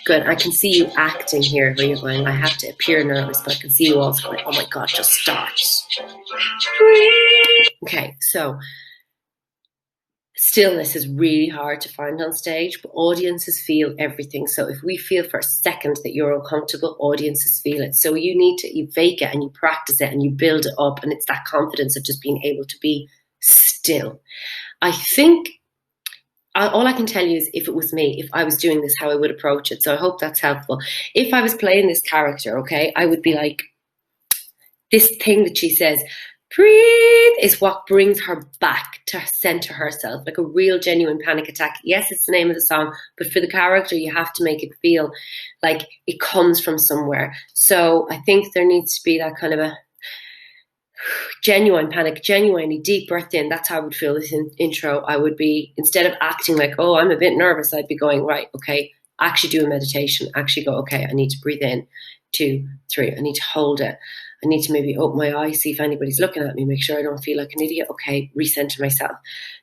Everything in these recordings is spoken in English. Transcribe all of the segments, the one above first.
Good. I can see you acting here where you're going, I have to appear nervous, but I can see you also going, oh my God, just start. Okay, so stillness is really hard to find on stage, but audiences feel everything. So if we feel for a second that you're uncomfortable, audiences feel it. So you fake it and you practice it and you build it up, and it's that confidence of just being able to be still. I think all I can tell you is, if it was me, if I was doing this, how I would approach it. So I hope that's helpful. If I was playing this character, okay, I would be like, this thing that she says, breathe, is what brings her back to center herself, like a real genuine panic attack. Yes, it's the name of the song, but for the character, you have to make it feel like it comes from somewhere. So I think there needs to be that kind of a genuine panic, genuinely deep breath in. That's how I would feel this intro. I would be, instead of acting like, oh, I'm a bit nervous, I'd be going, right, okay, actually do a meditation, actually go, okay, I need to breathe in, 2, 3, I need to hold it. I need to maybe open my eyes, see if anybody's looking at me, make sure I don't feel like an idiot. Okay, recenter myself,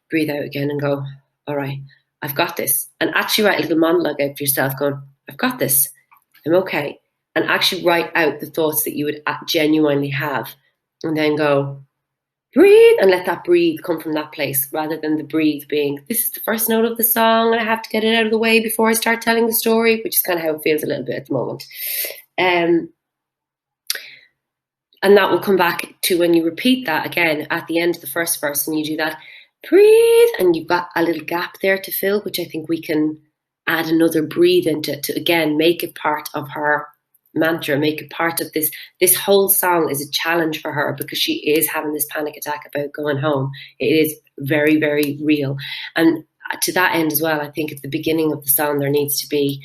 breathe out again and go, all right, I've got this. And actually write a little monologue out for yourself going, I've got this, I'm okay. And actually write out the thoughts that you would genuinely have. And then go, breathe, and let that breathe come from that place, rather than the breathe being, this is the first note of the song and I have to get it out of the way before I start telling the story, which is kind of how it feels a little bit at the moment. And that will come back to when you repeat that again at the end of the first verse, and you do that, breathe, and you've got a little gap there to fill, which I think we can add another breathe into, to again make it part of her mantra, make it part of this. This whole song is a challenge for her, because she is having this panic attack about going home. It is very, very real. And to that end as well, I think at the beginning of the song there needs to be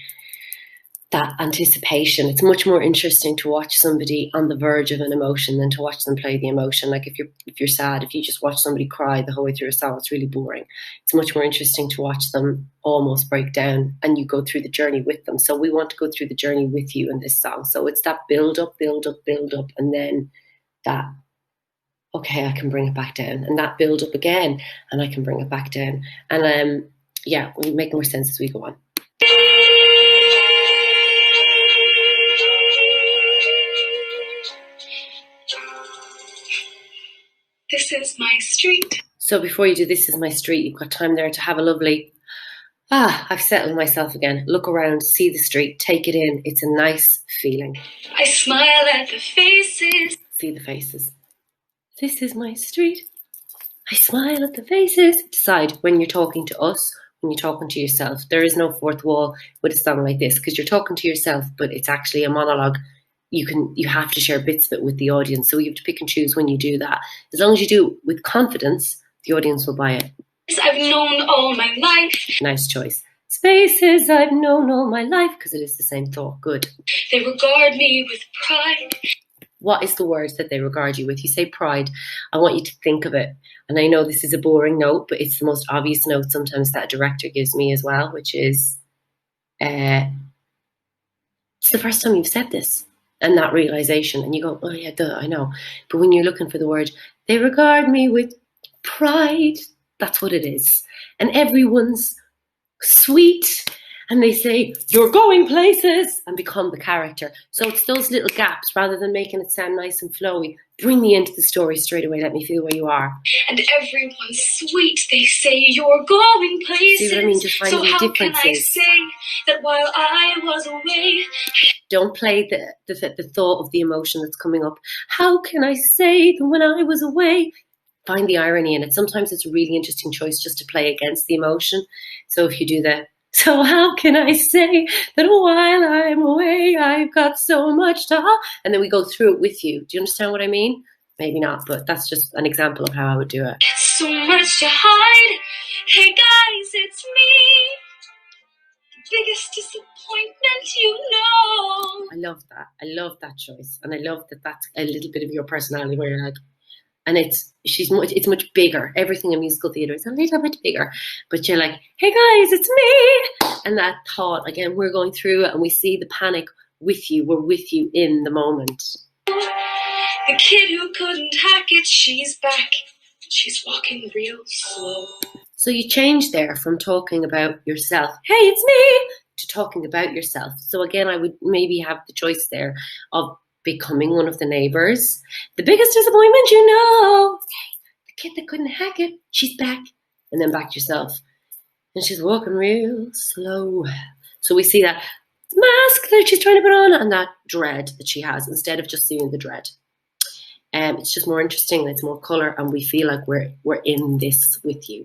that anticipation. It's much more interesting to watch somebody on the verge of an emotion than to watch them play the emotion. Like if you're sad, if you just watch somebody cry the whole way through a song, it's really boring. It's much more interesting to watch them almost break down, and you go through the journey with them. So we want to go through the journey with you in this song. So it's that build up, and then that, okay, I can bring it back down, and that build up again, and I can bring it back down. And yeah, we'll make more sense as we go on. This is my street. So before you do This Is My Street, you've got time there to have a lovely, I've settled myself again. Look around, see the street, take it in. It's a nice feeling. I smile at the faces. See the faces. This is my street. I smile at the faces. Decide when you're talking to us, when you're talking to yourself. There is no fourth wall with a song like this, because you're talking to yourself, but it's actually a monologue. You have to share bits of it with the audience. So you have to pick and choose when you do that. As long as you do it with confidence, the audience will buy it. I've known all my life. Nice choice. Spaces I've known all my life, because it is the same thought. Good. They regard me with pride. What is the word that they regard you with? You say pride. I want you to think of it. And I know this is a boring note, but it's the most obvious note sometimes that a director gives me as well, which is, it's the first time you've said this. And that realization, and you go, oh yeah, duh, I know. But when you're looking for the word, they regard me with pride, that's what it is. And everyone's sweet, and they say, you're going places, and become the character. So it's those little gaps, rather than making it sound nice and flowy, bring me into the story straight away, let me feel where you are. And everyone's sweet, they say you're going places. See what I mean? Just finding the differences. So how can I say that while I was away? Don't play the thought of the emotion that's coming up. How can I say that when I was away? Find the irony in it. Sometimes it's a really interesting choice just to play against the emotion. So if you do that, so how can I say that while I'm away, I've got so much to offer? And then we go through it with you. Do you understand what I mean? Maybe not, but that's just an example of how I would do it. So much to hide. Hey guys, it's me. The biggest disappointment, you know. I love that. I love that choice. And I love that that's a little bit of your personality where you're like, and it's much bigger. Everything in musical theatre is a little bit bigger. But you're like, hey guys, it's me. And that thought, again, we're going through it and we see the panic with you. We're with you in the moment. The kid who couldn't hack it, she's back. She's walking real slow. So you change there from talking about yourself, hey, it's me, to talking about yourself. So again, I would maybe have the choice there of becoming one of the neighbors. The biggest disappointment, the kid that couldn't hack it, she's back. And then back to yourself. And she's walking real slow. So we see that mask that she's trying to put on and that dread that she has, instead of just seeing the dread. It's just more interesting, it's more colour, and we feel like we're in this with you.